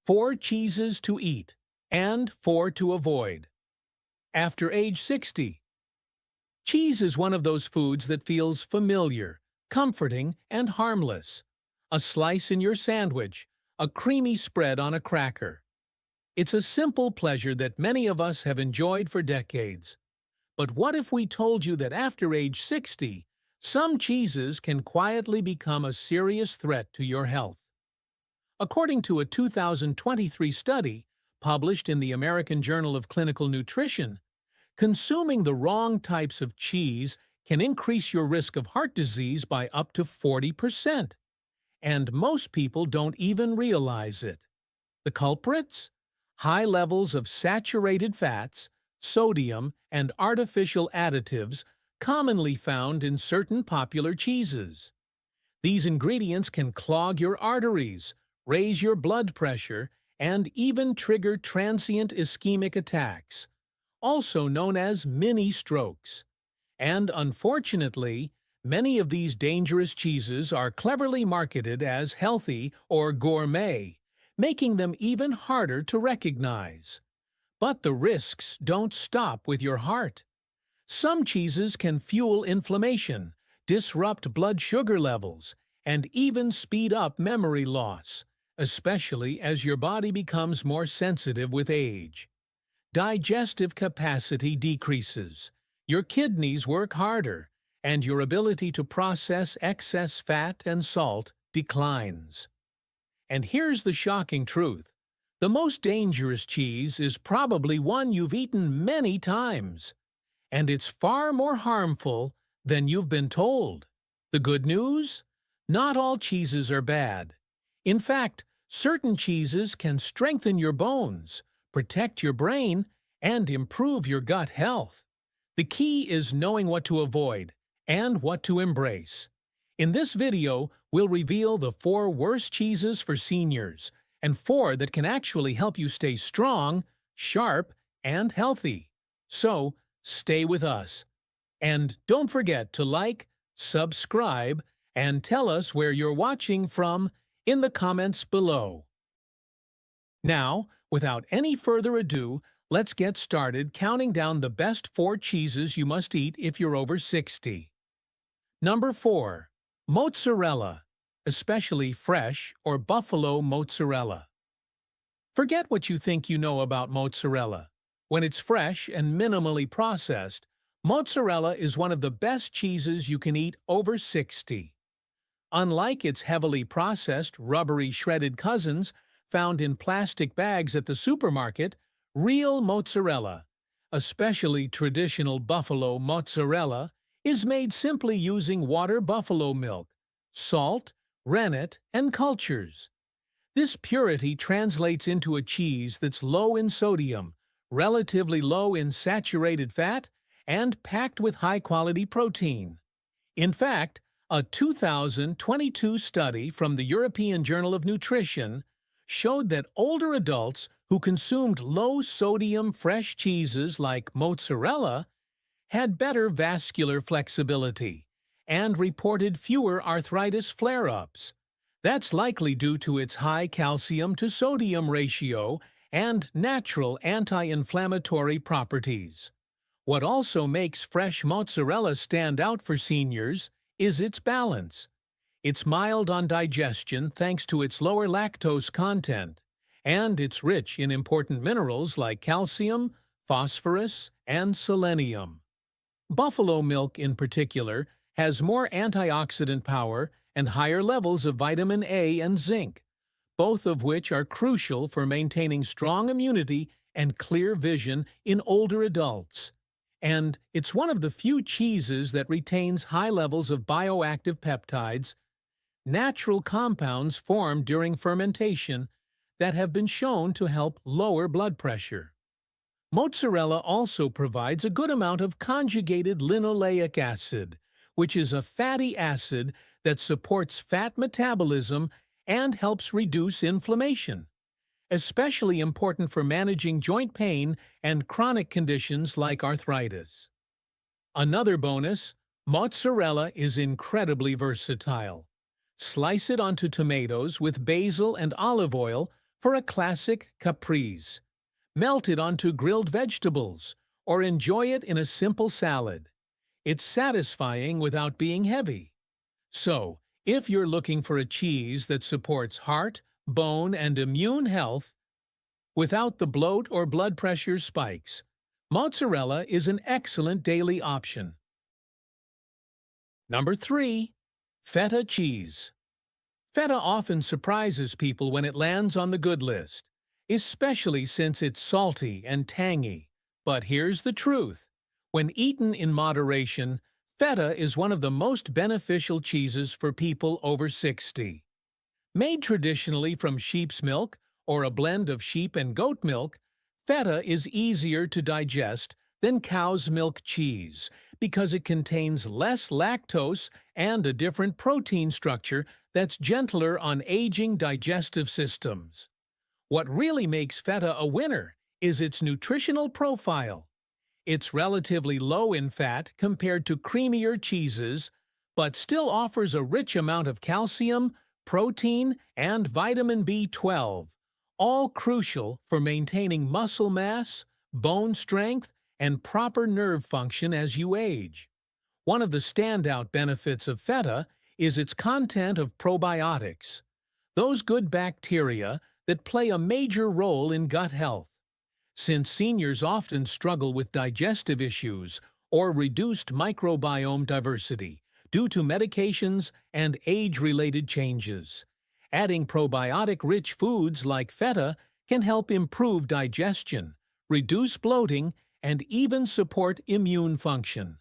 4 cheeses to eat and 4 to avoid. After age 60. Cheese is one of those foods that feels familiar, comforting, and harmless. A slice in your sandwich, a creamy spread on a cracker. It's a simple pleasure that many of us have enjoyed for decades. But what if we told you that after age 60, some cheeses can quietly become a serious threat to your health? According to a 2023 study published in the American Journal of Clinical Nutrition, consuming the wrong types of cheese can increase your risk of heart disease by up to 40%. And most people don't even realize it. The culprits? High levels of saturated fats, sodium, and artificial additives commonly found in certain popular cheeses. These ingredients can clog your arteries, raise your blood pressure, and even trigger transient ischemic attacks, also known as mini-strokes. And unfortunately, many of these dangerous cheeses are cleverly marketed as healthy or gourmet, making them even harder to recognize. But the risks don't stop with your heart. Some cheeses can fuel inflammation, disrupt blood sugar levels, and even speed up memory loss, especially as your body becomes more sensitive with age. Digestive capacity decreases, your kidneys work harder, and your ability to process excess fat and salt declines. And here's the shocking truth. The most dangerous cheese is probably one you've eaten many times, and it's far more harmful than you've been told. The good news? Not all cheeses are bad. In fact, certain cheeses can strengthen your bones, protect your brain, and improve your gut health. The key is knowing what to avoid and what to embrace. In this video, we'll reveal the 4 worst cheeses for seniors, and 4 that can actually help you stay strong, sharp, and healthy. So, stay with us. And don't forget to like, subscribe, and tell us where you're watching from in the comments below. Now, without any further ado, let's get started counting down the best 4 cheeses you must eat if you're over 60. Number 4. Mozzarella, especially fresh or buffalo mozzarella. Forget what you think you know about mozzarella. When it's fresh and minimally processed, mozzarella is one of the best cheeses you can eat over 60. Unlike its heavily processed, rubbery shredded cousins found in plastic bags at the supermarket, real mozzarella, especially traditional buffalo mozzarella, is made simply using water buffalo milk, salt, rennet, and cultures. This purity translates into a cheese that's low in sodium, relatively low in saturated fat, and packed with high-quality protein. In fact, a 2022 study from the European Journal of Nutrition showed that older adults who consumed low-sodium fresh cheeses like mozzarella had better vascular flexibility and reported fewer arthritis flare-ups. That's likely due to its high calcium-to-sodium ratio and natural anti-inflammatory properties. What also makes fresh mozzarella stand out for seniors is its balance. It's mild on digestion thanks to its lower lactose content, and it's rich in important minerals like calcium, phosphorus, and selenium. Buffalo milk, in particular, has more antioxidant power and higher levels of vitamin A and zinc, both of which are crucial for maintaining strong immunity and clear vision in older adults. And it's one of the few cheeses that retains high levels of bioactive peptides, natural compounds formed during fermentation that have been shown to help lower blood pressure. Mozzarella also provides a good amount of conjugated linoleic acid, which is a fatty acid that supports fat metabolism and helps reduce inflammation, especially important for managing joint pain and chronic conditions like arthritis. Another bonus, mozzarella is incredibly versatile. Slice it onto tomatoes with basil and olive oil for a classic caprese. Melt it onto grilled vegetables, or enjoy it in a simple salad. It's satisfying without being heavy. So, if you're looking for a cheese that supports heart, bone, and immune health without the bloat or blood pressure spikes, mozzarella is an excellent daily option. Number 3. Feta cheese. Feta often surprises people when it lands on the good list, especially since it's salty and tangy. But here's the truth. When eaten in moderation, feta is one of the most beneficial cheeses for people over 60. Made traditionally from sheep's milk or a blend of sheep and goat milk, feta is easier to digest than cow's milk cheese because it contains less lactose and a different protein structure that's gentler on aging digestive systems. What really makes feta a winner is its nutritional profile. It's relatively low in fat compared to creamier cheeses, but still offers a rich amount of calcium, protein, and vitamin B12, all crucial for maintaining muscle mass, bone strength, and proper nerve function as you age. One of the standout benefits of feta is its content of probiotics, those good bacteria that play a major role in gut health. Since seniors often struggle with digestive issues or reduced microbiome diversity due to medications and age-related changes, adding probiotic-rich foods like feta can help improve digestion, reduce bloating, and even support immune function.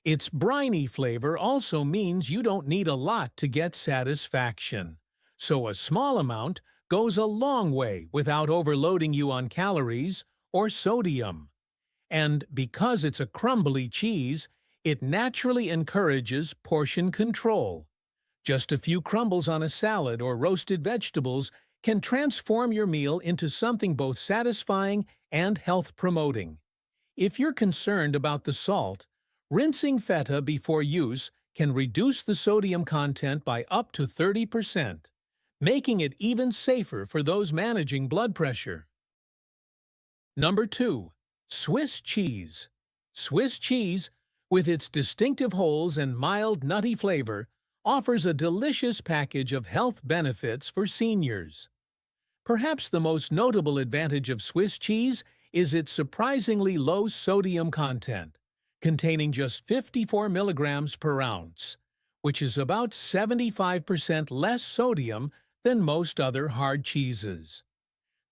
Its briny flavor also means you don't need a lot to get satisfaction, so a small amount goes a long way without overloading you on calories or sodium. And because it's a crumbly cheese, it naturally encourages portion control. Just a few crumbles on a salad or roasted vegetables can transform your meal into something both satisfying and health-promoting. If you're concerned about the salt, rinsing feta before use can reduce the sodium content by up to 30%, making it even safer for those managing blood pressure. Number 2. Swiss cheese. Swiss cheese, with its distinctive holes and mild nutty flavor, offers a delicious package of health benefits for seniors. Perhaps the most notable advantage of Swiss cheese is its surprisingly low sodium content, containing just 54 milligrams per ounce, which is about 75% less sodium than most other hard cheeses.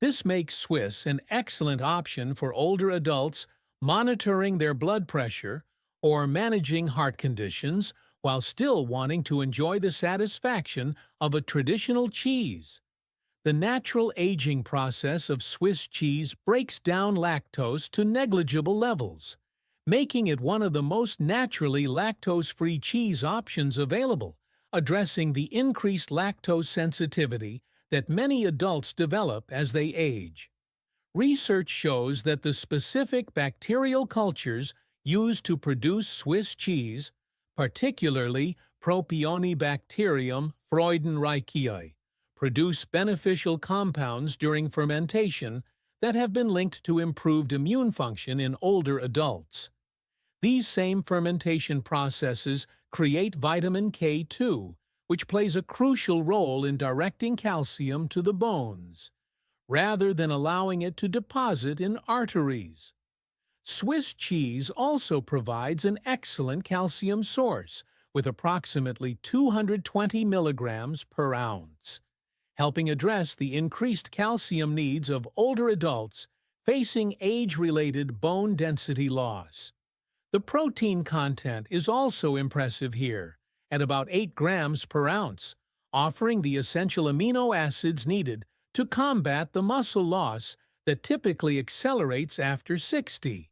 This makes Swiss an excellent option for older adults monitoring their blood pressure or managing heart conditions while still wanting to enjoy the satisfaction of a traditional cheese. The natural aging process of Swiss cheese breaks down lactose to negligible levels, making it one of the most naturally lactose-free cheese options available, addressing the increased lactose sensitivity that many adults develop as they age. Research shows that the specific bacterial cultures used to produce Swiss cheese, particularly Propionibacterium freudenreichii, produce beneficial compounds during fermentation that have been linked to improved immune function in older adults. These same fermentation processes create vitamin K2, which plays a crucial role in directing calcium to the bones, rather than allowing it to deposit in arteries. Swiss cheese also provides an excellent calcium source, with approximately 220 milligrams per ounce, helping address the increased calcium needs of older adults facing age-related bone density loss. The protein content is also impressive here, at about 8 grams per ounce, offering the essential amino acids needed to combat the muscle loss that typically accelerates after 60.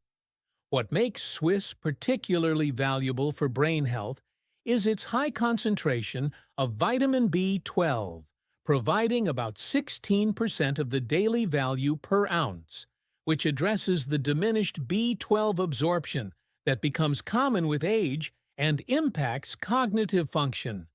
What makes Swiss particularly valuable for brain health is its high concentration of vitamin B12, providing about 16% of the daily value per ounce, which addresses the diminished B12 absorption that becomes common with age and impacts cognitive function.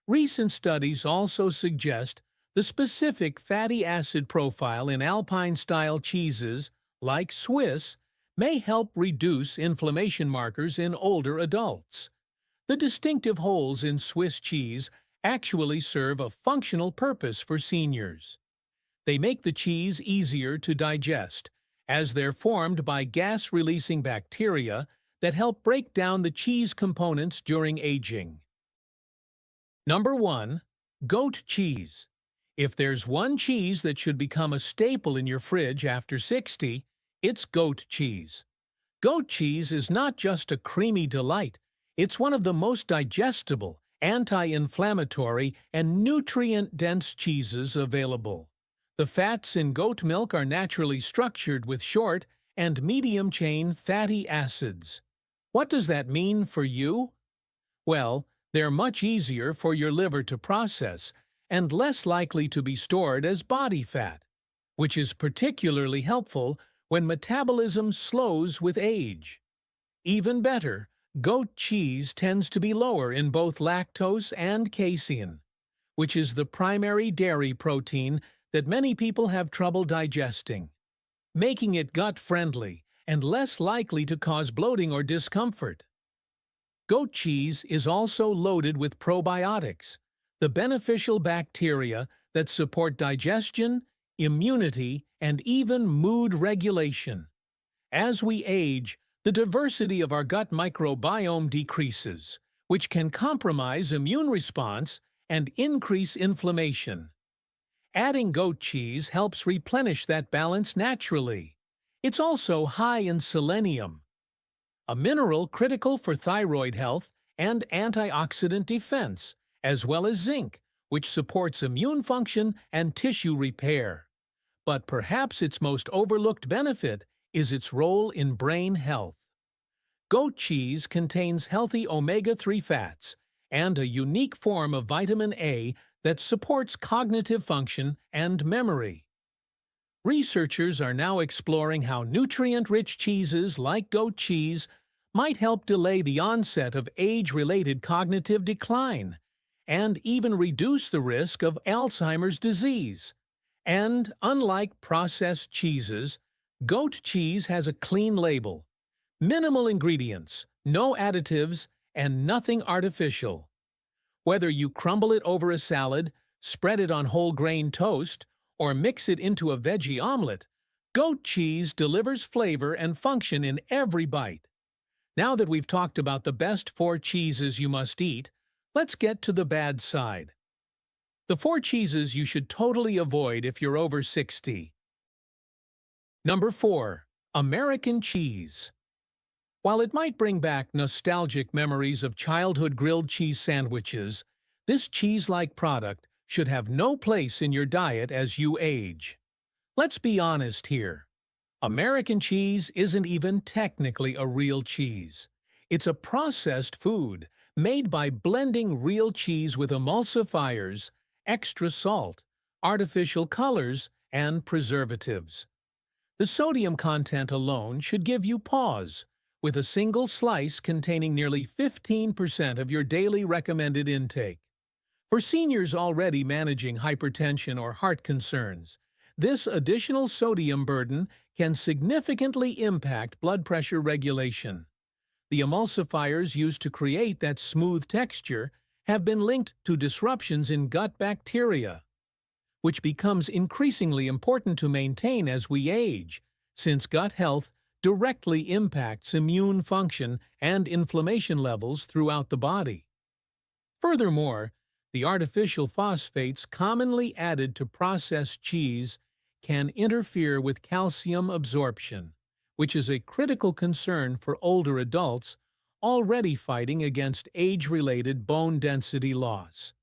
Recent studies also suggest The specific fatty acid profile in Alpine-style cheeses, like Swiss, may help reduce inflammation markers in older adults. The distinctive holes in Swiss cheese actually serve a functional purpose for seniors. They make the cheese easier to digest, as they're formed by gas-releasing bacteria that help break down the cheese components during aging. Number 1. Goat cheese. If there's one cheese that should become a staple in your fridge after 60, it's goat cheese. Goat cheese is not just a creamy delight, it's one of the most digestible, anti-inflammatory, and nutrient-dense cheeses available. The fats in goat milk are naturally structured with short and medium-chain fatty acids. What does that mean for you? Well, they're much easier for your liver to process and less likely to be stored as body fat, which is particularly helpful when metabolism slows with age. Even better, goat cheese tends to be lower in both lactose and casein, which is the primary dairy protein that many people have trouble digesting, making it gut-friendly and less likely to cause bloating or discomfort. Goat cheese is also loaded with probiotics, the beneficial bacteria that support digestion, immunity, and even mood regulation. As we age, the diversity of our gut microbiome decreases, which can compromise immune response and increase inflammation. Adding goat cheese helps replenish that balance naturally. It's also high in selenium, a mineral critical for thyroid health and antioxidant defense, as well as zinc, which supports immune function and tissue repair. But perhaps its most overlooked benefit is its role in brain health. Goat cheese contains healthy omega-3 fats and a unique form of vitamin A that supports cognitive function and memory. Researchers are now exploring how nutrient-rich cheeses like goat cheese might help delay the onset of age-related cognitive decline and even reduce the risk of Alzheimer's disease. And unlike processed cheeses, goat cheese has a clean label, minimal ingredients, no additives, and nothing artificial. Whether you crumble it over a salad, spread it on whole grain toast, or mix it into a veggie omelet, goat cheese delivers flavor and function in every bite. Now that we've talked about the best 4 cheeses you must eat, let's get to the bad side. The 4 cheeses you should totally avoid if you're over 60. Number 4. American cheese. While it might bring back nostalgic memories of childhood grilled cheese sandwiches, this cheese-like product should have no place in your diet as you age. Let's be honest here. American cheese isn't even technically a real cheese. It's a processed food made by blending real cheese with emulsifiers, extra salt, artificial colors, and preservatives. The sodium content alone should give you pause, with a single slice containing nearly 15% of your daily recommended intake. For seniors already managing hypertension or heart concerns, this additional sodium burden can significantly impact blood pressure regulation. The emulsifiers used to create that smooth texture have been linked to disruptions in gut bacteria, which becomes increasingly important to maintain as we age, since gut health directly impacts immune function and inflammation levels throughout the body. Furthermore, the artificial phosphates commonly added to processed cheese can interfere with calcium absorption, which is a critical concern for older adults already fighting against age-related bone density loss.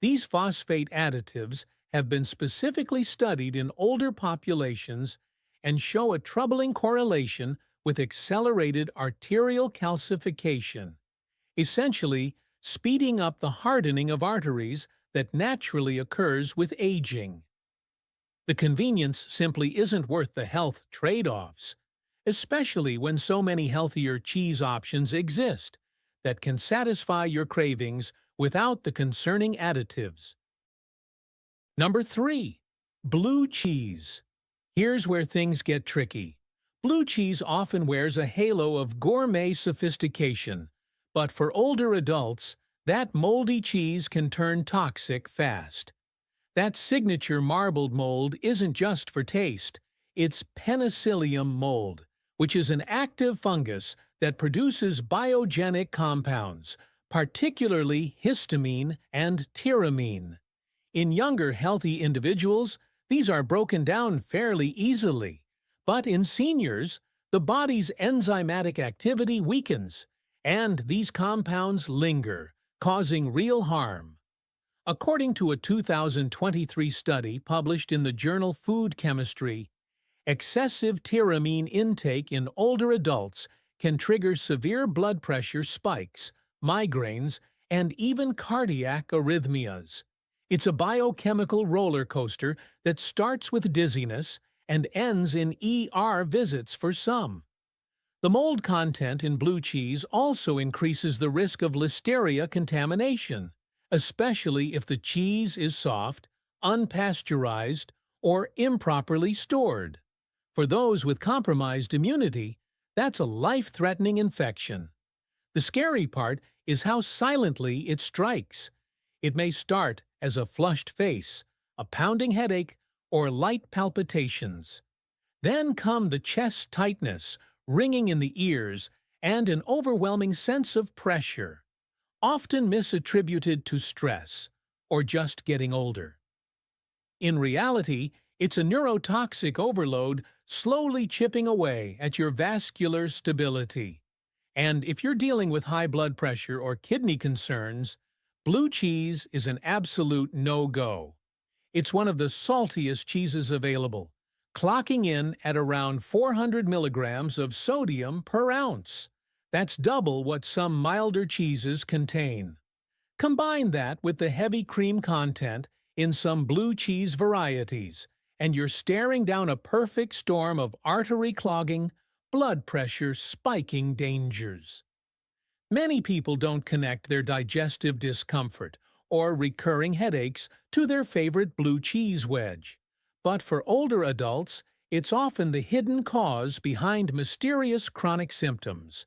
These phosphate additives have been specifically studied in older populations and show a troubling correlation with accelerated arterial calcification, essentially speeding up the hardening of arteries that naturally occurs with aging. The convenience simply isn't worth the health trade-offs, especially when so many healthier cheese options exist that can satisfy your cravings without the concerning additives. Number 3. Blue cheese. Here's where things get tricky. Blue cheese often wears a halo of gourmet sophistication, but for older adults, that moldy cheese can turn toxic fast. That signature marbled mold isn't just for taste, it's penicillium mold, which is an active fungus that produces biogenic compounds, particularly histamine and tyramine. In younger, healthy individuals, these are broken down fairly easily. But in seniors, the body's enzymatic activity weakens, and these compounds linger, causing real harm. According to a 2023 study published in the journal Food Chemistry, excessive tyramine intake in older adults can trigger severe blood pressure spikes, migraines, and even cardiac arrhythmias. It's a biochemical roller coaster that starts with dizziness and ends in ER visits for some. The mold content in blue cheese also increases the risk of listeria contamination, especially if the cheese is soft, unpasteurized, or improperly stored. For those with compromised immunity, that's a life-threatening infection. The scary part is how silently it strikes. It may start as a flushed face, a pounding headache, or light palpitations. Then come the chest tightness, ringing in the ears, and an overwhelming sense of pressure, often misattributed to stress or just getting older. In reality, it's a neurotoxic overload slowly chipping away at your vascular stability. And if you're dealing with high blood pressure or kidney concerns, blue cheese is an absolute no-go. It's one of the saltiest cheeses available, clocking in at around 400 milligrams of sodium per ounce. That's double what some milder cheeses contain. Combine that with the heavy cream content in some blue cheese varieties, and you're staring down a perfect storm of artery-clogging, blood pressure spiking dangers. Many people don't connect their digestive discomfort or recurring headaches to their favorite blue cheese wedge. But for older adults, it's often the hidden cause behind mysterious chronic symptoms.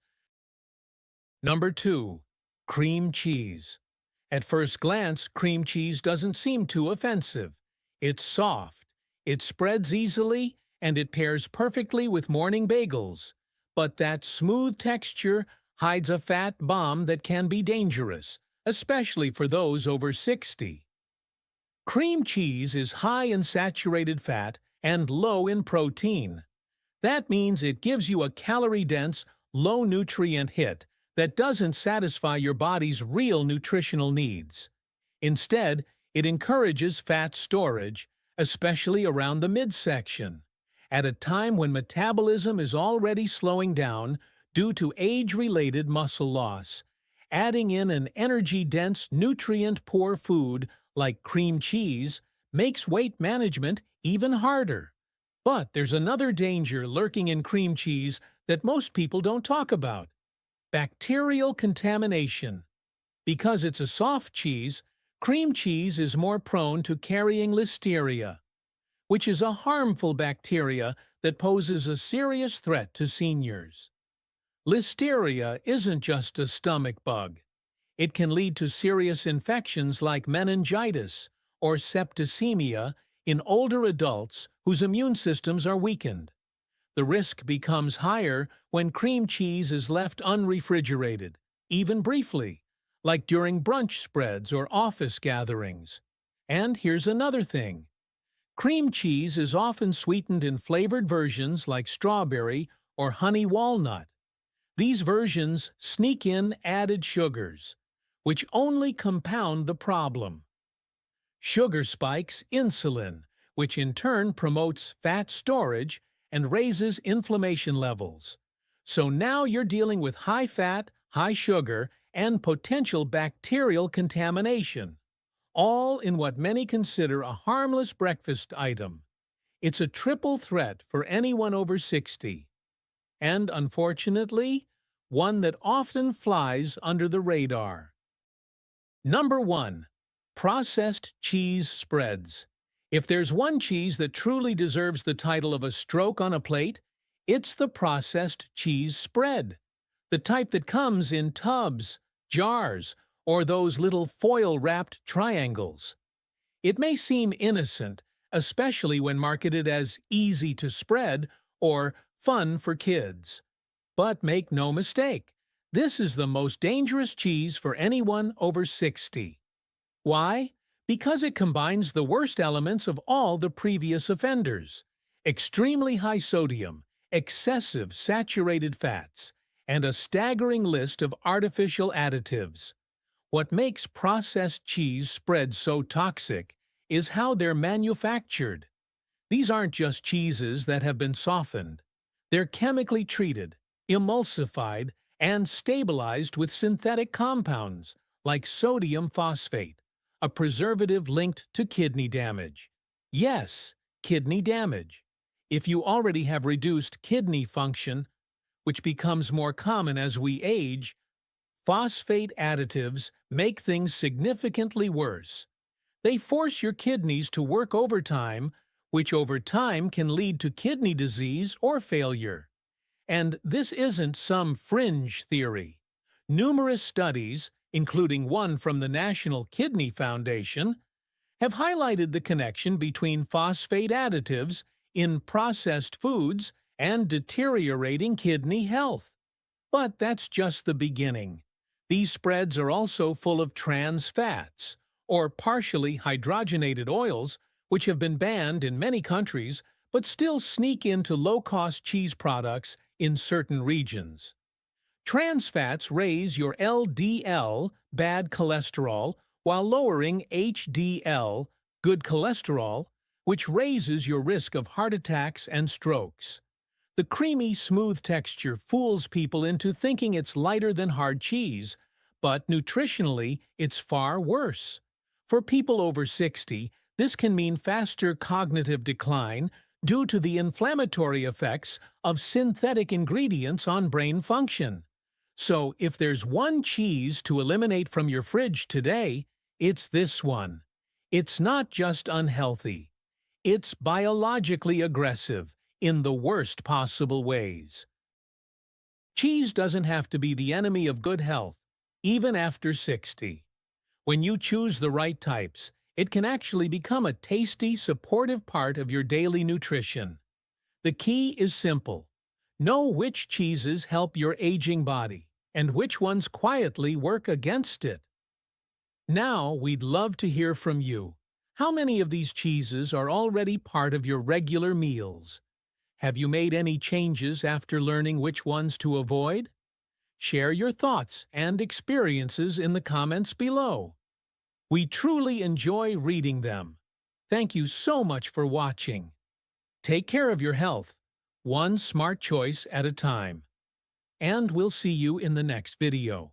Number 2. Cream cheese. At first glance, cream cheese doesn't seem too offensive. It's soft, it spreads easily, and it pairs perfectly with morning bagels. But that smooth texture hides a fat bomb that can be dangerous, especially for those over 60. Cream cheese is high in saturated fat and low in protein. That means it gives you a calorie-dense, low-nutrient hit that doesn't satisfy your body's real nutritional needs. Instead, it encourages fat storage, especially around the midsection. At a time when metabolism is already slowing down due to age-related muscle loss, adding in an energy-dense, nutrient-poor food like cream cheese makes weight management even harder. But there's another danger lurking in cream cheese that most people don't talk about: bacterial contamination. Because it's a soft cheese, cream cheese is more prone to carrying listeria, which is a harmful bacteria that poses a serious threat to seniors. Listeria isn't just a stomach bug. It can lead to serious infections like meningitis or septicemia in older adults whose immune systems are weakened. The risk becomes higher when cream cheese is left unrefrigerated, even briefly, like during brunch spreads or office gatherings. And here's another thing. Cream cheese is often sweetened in flavored versions like strawberry or honey walnut. These versions sneak in added sugars, which only compound the problem. Sugar spikes insulin, which in turn promotes fat storage and raises inflammation levels. So now you're dealing with high fat, high sugar, and potential bacterial contamination, all in what many consider a harmless breakfast item. It's a triple threat for anyone over 60. And unfortunately, one that often flies under the radar. Number 1. Processed cheese spreads. If there's one cheese that truly deserves the title of a stroke on a plate, it's the processed cheese spread. The type that comes in tubs, jars, or those little foil-wrapped triangles. It may seem innocent, especially when marketed as easy to spread or fun for kids. But make no mistake, this is the most dangerous cheese for anyone over 60. Why? Because it combines the worst elements of all the previous offenders: extremely high sodium, excessive saturated fats, and a staggering list of artificial additives. What makes processed cheese spreads so toxic is how they're manufactured. These aren't just cheeses that have been softened. They're chemically treated, emulsified, and stabilized with synthetic compounds like sodium phosphate, a preservative linked to kidney damage. Yes, kidney damage. If you already have reduced kidney function, which becomes more common as we age, phosphate additives make things significantly worse. They force your kidneys to work overtime, which over time can lead to kidney disease or failure. And this isn't some fringe theory. Numerous studies, including one from the National Kidney Foundation, have highlighted the connection between phosphate additives in processed foods and deteriorating kidney health. But that's just the beginning. These spreads are also full of trans fats, or partially hydrogenated oils, which have been banned in many countries but still sneak into low-cost cheese products in certain regions. Trans fats raise your LDL, bad cholesterol, while lowering HDL, good cholesterol, which raises your risk of heart attacks and strokes. The creamy, smooth texture fools people into thinking it's lighter than hard cheese, but nutritionally, it's far worse. For people over 60, this can mean faster cognitive decline due to the inflammatory effects of synthetic ingredients on brain function. So, if there's one cheese to eliminate from your fridge today, it's this one. It's not just unhealthy. It's biologically aggressive in the worst possible ways. Cheese doesn't have to be the enemy of good health, even after 60. When you choose the right types, it can actually become a tasty, supportive part of your daily nutrition. The key is simple. Know which cheeses help your aging body and which ones quietly work against it. Now, we'd love to hear from you. How many of these cheeses are already part of your regular meals? Have you made any changes after learning which ones to avoid? Share your thoughts and experiences in the comments below. We truly enjoy reading them. Thank you so much for watching. Take care of your health, one smart choice at a time. And we'll see you in the next video.